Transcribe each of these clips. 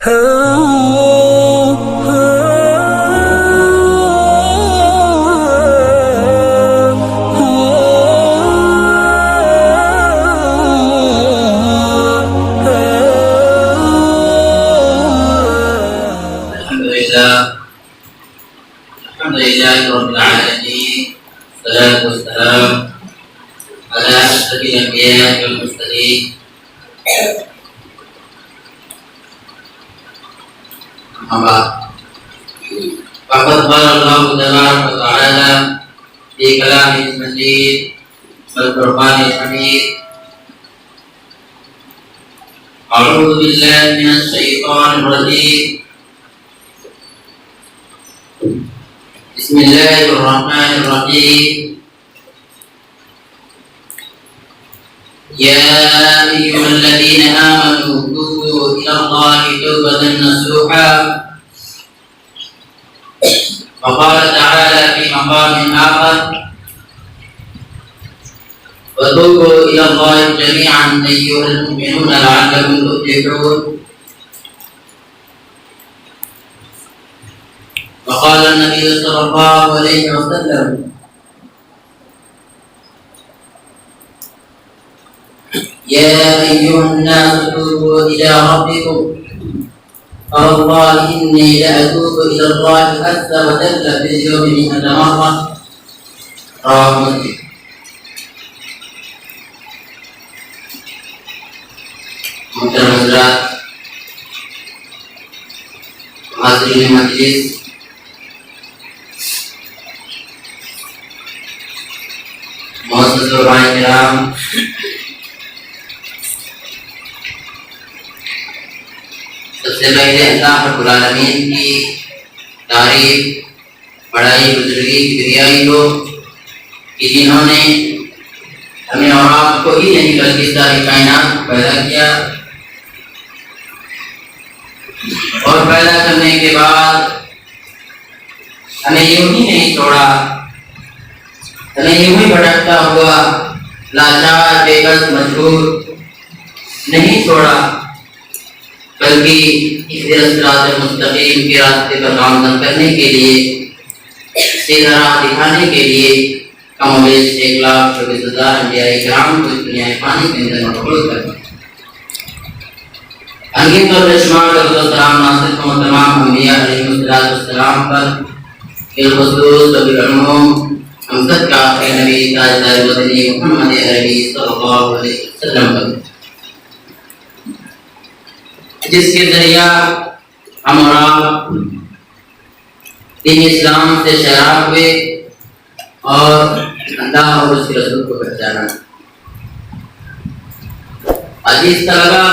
الحمد لله رب العالمين، والصلاة والسلام على أشرف الأنبياء والمرسلين. أما بعد، فقد قال الله تبارك وتعالى في كلامه المجيد والقرآن الحميد: أعوذ بالله من الشيطان الرجيم، بسم الله الرحمن الرحيم. يا أيها الذين آمنوا توبوا إلى الله توبة نصوحا. وقال تعالى في مقام آخر: وتوبوا إلى الله جميعا أيها المؤمنون لعلكم تفلحون. وقال النبي صلى الله عليه وسلم: يا أيها الناس توبوا إلى ربكم، فوالله إني لأتوب إلى الله عز وجل في اليوم 100 مرة. رواه مسلم. محترم حضرات، حاضرین مجلس، معزز علماء کرام، سب سے پہلے اللہ رب العالمین کی تعریف، بڑائی، بزرگی، کبریائی ہو کہ جنہوں نے ہمیں اور آپ کو ہی نہیں بلکہ ساری کائنات پیدا کیا، اور پیدا کرنے کے بعد ہمیں یوں ہی نہیں چھوڑا، ہمیں یوں ہی بھٹکتا ہوا لاچار، بے بس، مجبور نہیں چھوڑا، بلکہ اہدنا الصراط المستقیم کے راستے پر گامزن کرنے کے لیے، سیدھا راہ دکھانے کے لیے کم و بیش 1,24,000 انبیاء کرام کو اس دنیا فانی کے اندر مقبول کر دیا۔ انگین طور پر شمار السلام ناصر کو تمام انبیاء علیہ السلام پر، بالخصوص و بالعموم ہم سب کا آخری نبی تاجدار وطنی محمد عربی صلی اللہ علیہ وسلم پر، جس کے ذریعہ ہم اور آپ دین اسلام سے شراب ہوئے اور اللہ اور اس کے رسول کو پہچانا۔ عزیز طلبہ،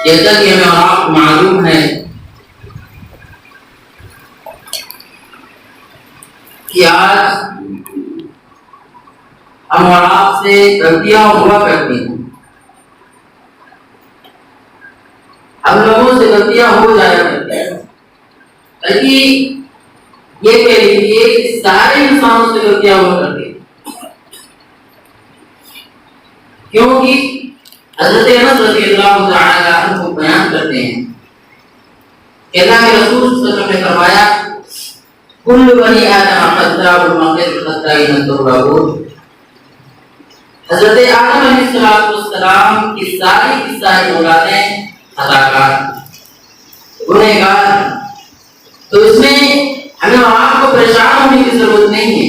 جیسا کہ ہمیں اور آپ کو معلوم ہے کہ آج ہم اور آپ سے غلطیاں ہوا کرتی ہیں، ہم لوگوں سے غلطیاں ہو جایا کرتی ہیں، بلکہ یہ کہہ لیجیے کہ سارے انسانوں سے غلطیاں ہوا کرتی ہیں، کیونکہ حضرت انس رضی اللہ تعالی عنہ بیان کرتے ہیں کہ اللہ کے رسول صلی اللہ علیہ وسلم نے فرمایا: کل بنی آدم خطاء والمغفرۃ خطائین التوابون۔ حضرت آدم علیہ السلام کی ساری اولادیں خطاکار، گنہگار، تو اس میں ہمیں اور آپ کو پریشان ہونے کی ضرورت نہیں ہے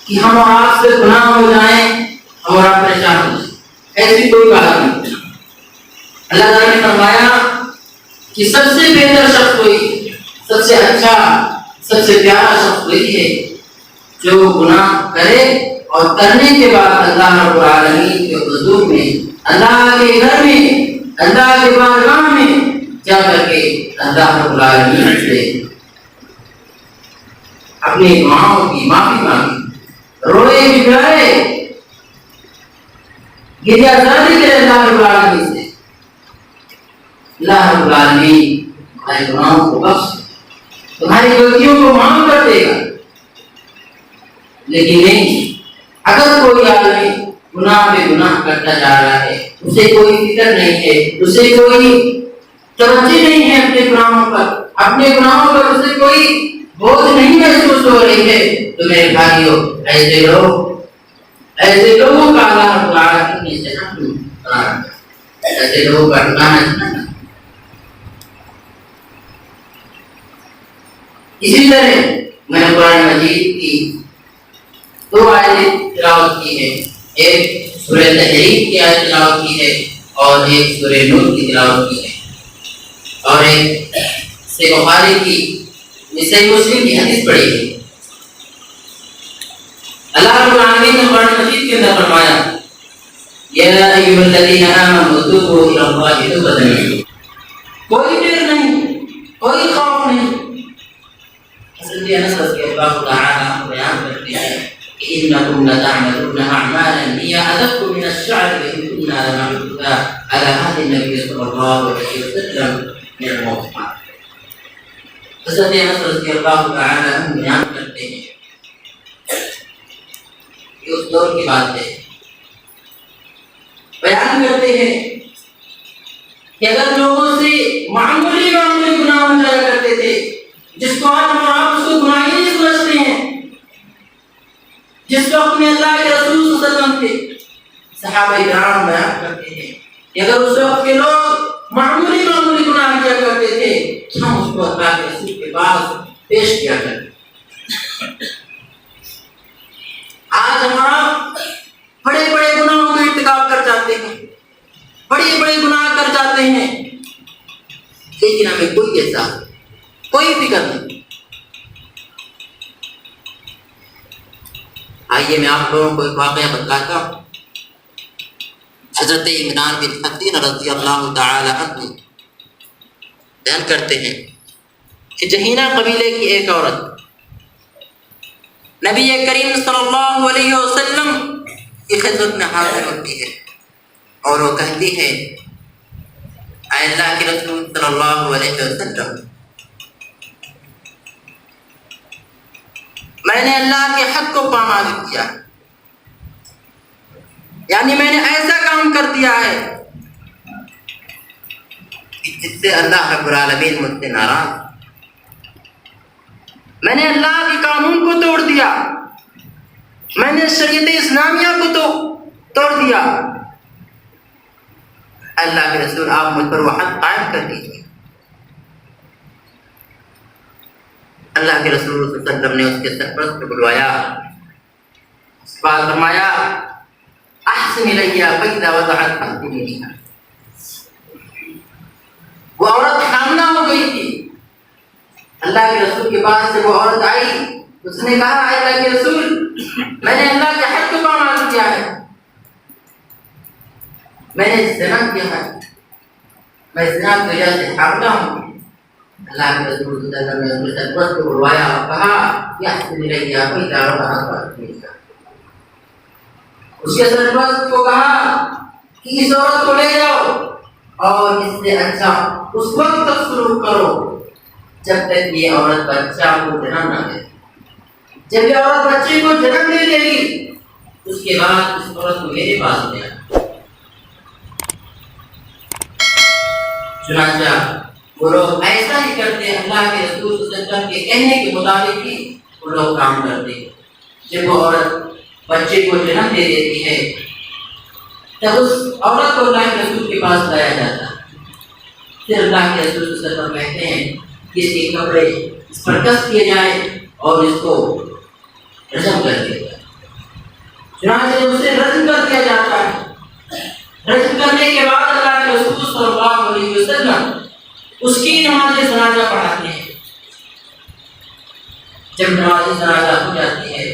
کہ ہم اور آپ سے گناہ ہو جائیں، ہم اور آپ پریشان ہو جائیں، ایسی کوئی بات نہیں۔ اللہ تعالیٰ نے فرمایا کہ سب سے بہتر شخص وہی، سب سے اچھا، سب سے پیارا شخص وہی ہے جو گناہ کرے اور کرنے کے بعد اللہ رب العالمین کے حضور میں، اللہ کے گھر میں، اللہ کے بارگاہ میں جا کر کے اللہ رب العالمین سے اپنی دعاؤں کی معافی مانگی، روئے بگڑائے، گریہ زاری کرے اللہ رب العالمین سے۔ اللہ رب العالمین تمہارے گناہوں کو بخش، تمہاری غلطیوں کو معاف کر دے گا۔ لیکن نہیں، اگر کوئی آدمی گناہ پہ گناہ کرتا جا رہا ہے، اسے کوئی فکر نہیں ہے، اسے کوئی توجہ نہیں ہے اپنے گناہوں پر، اپنے گناہوں پر اسے کوئی بوجھ نہیں محسوس ہو رہی ہے، تو میرے بھائیوں ایسے لوگوں کا اللہ رب العالمین نے جہنم قرار دیا، ایسے لوگوں کا ٹھکانہ جہنم۔ اسی طرح میں نے قرآن مجید کی دو آیتیں تلاوت کی ہے، ایک سورہ تحریم کی آیت تلاوت کی ہے اور ایک سورہ نور کی تلاوت کی ہے، اور ایک صحیح بخاری کی صحیح مسلم کی حدیث پڑھی ہے۔ اللہ رب العالمین نے قرآن مجید کے اندر فرمایا یا ایھا الذین آمنوا توبوا الی اللہ توبۃ نصوحا، کوئی ڈر نہیں، کوئی خوف نہیں۔ حضرت انس رضی اللہ تعالی عنہ بیان کرتے ہیں کہ انکم لتعملون اعمالا هی ادق من الشعر وان كنا لنعدها على عهد النبي صلی اللہ علیہ وسلم من الموضوعات۔ حضرت انس رضی اللہ تعالی عنہ بیان کرتے ہیں کہ اس دور کی بات ہے، بیان کرتے ہیں کہ اگر لوگوں سے معمولی گناہ ہو جایا کرتے تھے، جس کو آج ہم آپ اس کو گناہ ہی نہیں سمجھتے ہیں، جس کو اپنے اللہ کے رسول صلی اللہ علیہ وسلم تھے، صحابہ کرام بیان کرتے ہیں کہ اگر اس وقت کے لوگ معمولی گناہ کیا کرتے تھے، ہم اس کو اللہ کے رسول کے پاس پیش کیا کرتے۔ آج ہمارا بڑے بڑے گناہوں کا ارتکاب کر جاتے ہیں، بڑے بڑے گناہ کر جاتے ہیں، لیکن ہمیں کوئی ایسا کوئی فکر نہیں۔ آئیے میں آپ لوگوں کو ایک واقعہ بتلاتا ہوں۔ حضرت عمران بن حسین رضی اللہ تعالی عنہ بیان کرتے ہیں کہ جہینہ قبیلے کی ایک عورت نبی کریم صلی اللہ علیہ وسلم کی خدمت میں حاضر ہوتی ہے اور وہ کہتی ہے اے اللہ کے رسول صلی اللہ علیہ وسلم، میں نے اللہ کے حق کو پامال کیا، یعنی میں نے ایسا کام کر دیا ہے جس سے اللہ رب العالمین مجھ سے ناراض، میں نے اللہ کے قانون کو توڑ دیا، میں نے شریعت اسلامیہ کو توڑ دیا، اللہ کے رسول آپ مجھ پر وہ حد قائم کر دیجیے۔ اللہ کے رسول صلی اللہ علیہ وسلم نے اس کے سرپرست کو بلوایا، اس کے بعد فرمایا احسن الیہ فاذا وضعت حملها، وہ عورت حاملہ ہو گئی تھی۔ اللہ کے رسول کے پاس سے وہ عورت آئی، اس نے کہا اے اللہ کے رسول، میں نے اللہ کے حق کو پامال کیا ہے، میں نے زنا کیا ہے، میں زنا کی وجہ سے حاملہ ہوں۔ اللہ کے رسول صلی اللہ علیہ وسلم نے اپنے سرپرست کو بلوایا اور کہا یحسن الیہ فاذا وضعت حملها، اس کے سرپرست کو کہا کہ اس عورت کو لے جاؤ اور اس سے اچھا اس وقت تک سلوک کرو جب تک یہ عورت بچہ کو جنم نہ دے۔ جب یہ عورت بچے کو جنم دے دے گی اس کے بعد اس عورت کو میرے پاس لے آنا۔ چنانچہ وہ لوگ ایسا ہی کرتے ہیں، اللہ کے رسول صلی اللہ علیہ وسلم کے کہنے کے مطابق ہی وہ لوگ کام کرتے ہیں۔ جب وہ عورت بچے کو جنم دے دیتی ہے تب اس عورت کو اللہ کے رسول کے پاس لایا جاتا ہے، پھر اللہ کے رسول صلی اللہ علیہ وسلم کہتے ہیں کہ اس کے کپڑے اس پر کس کیے جائیں اور اس کو رجم کر دیا جائے۔ چنانچہ اسے رجم کر دیا جاتا ہے۔ رجم کرنے کے بعد اللہ کے رسول صلی اللہ علیہ وسلم اس کی نماز جنازہ پڑھاتے ہیں۔ جب نماز جنازہ ہو جاتی ہے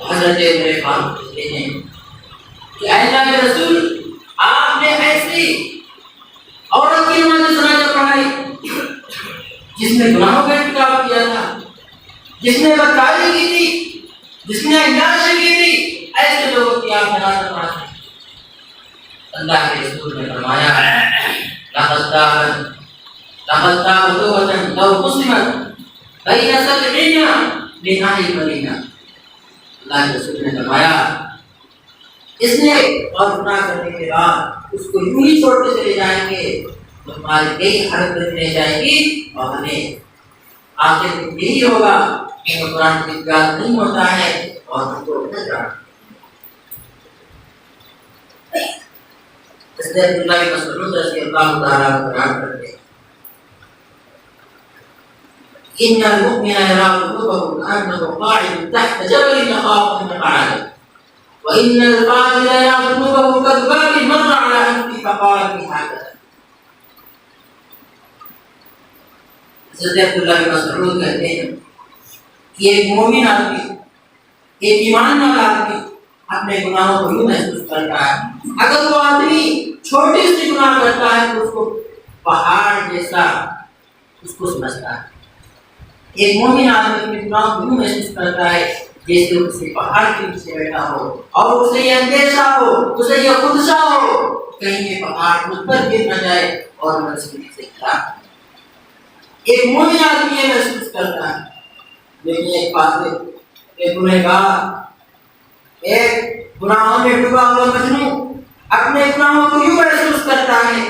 حضرت عمر فاروق کہتے ہیں کہ اے اللہ کے رسول، آپ نے ایسی عورت کی نماز جنازہ پڑھائی جس نے گناہوں کا ارتکاب کیا تھا، جس نے بدکاری کی تھی، جس نے عیاشی کی تھی، ایسے لوگوں کی آپ جنازہ پڑھاتے ہیں۔ اللہ کے رسول نے فرمایا لقد تاب توبۃ لو قسمت بین سبعین من اہل المدینہ۔ اللہ کے رسول نے فرمایا اس نے اور گناہ کرنے کے بعد اس کو یوں ہی چھوڑتے چلے جائیں گے تو ہماری کئی حرکتیں رہ جائیں گی اور ہمیں آخر میں یہی ہوگا کہ قرآن کی یاد نہیں ہوتا ہے اور ہم کو نہ جانا۔ حضرت عبداللہ بن مسعود رضی اللہ تعالیٰ عنہ بیان کرتے ہیں ان المؤمن يرى قلوبه كأنه قاعد تحت جبل يخاف ان يقع عليه وان القاتل يرى قلوبه كذباب مر على انفه فقال في هكذا۔ حضرت عبداللہ بن مسعود کہتے ہیں کہ ایک مومن آدمی، ایک ایمان والا آدمی اپنے گناہوں کو یوں محسوس کرتا ہے، اگر وہ آدمی چھوٹی سی گناہ کرتا ہے تو اس کو پہاڑ جیسا اس کو سمجھتا ہے۔ ایک مومن آدمی اپنے گناہوں کو یوں محسوس کرتا ہے جیسے وہ کسی پہاڑ کے نیچے بیٹھا ہو اور اسے یہ اندیشہ ہو، اسے یہ خدشہ ہو کہیں یہ پہاڑ اس پر گر نہ جائے اور میں اس کے نیچے گرا۔ ایک مومن آدمی یہ محسوس کرتا ہے، لیکن ایک فاسق، ایک گنہگار، ایک گناہوں میں ڈوبا ہوا مجنون اپنے گناہوں کو یوں محسوس کرتا ہے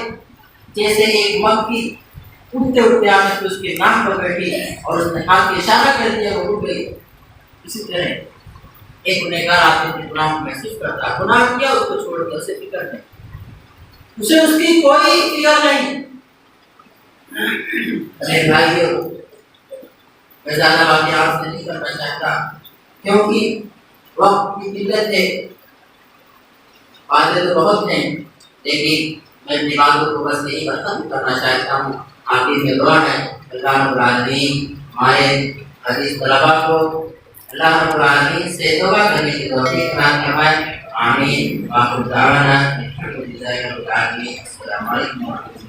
جیسے ایک مکھی اٹھتے اٹھتے آنے تو اس کے ناک پر بیٹھی اور اس نے ہاتھ کے اشارہ کر دیا وہ اٹھ گئی۔ اسی طرح ایک گنہگار آدمی اپنے گناہوں کو محسوس کرتا ہے، گناہ کیا اس کو چھوڑ دیا، اسے فکر نہیں، اسے اس کی کوئی فکر نہیں۔ میرے بھائیو، میں زیادہ باتیں آپ سے نہیں کرنا چاہتا کیونکہ وقت کی قلت ہے، فائدے تو بہت ہیں، لیکن میں اپنی باتوں کو بس یہی ختم کرنا چاہتا ہوں۔ آخر میں دعا ہے اللہ رب العالمین ہمارے حدیث طلباء کو اللہ رب العالمین سے توبہ کرنے کی توفیق عطا فرمائے، آمین۔ وآخر دعوانا الحمد للہ رب العالمین۔ السلام علیکم۔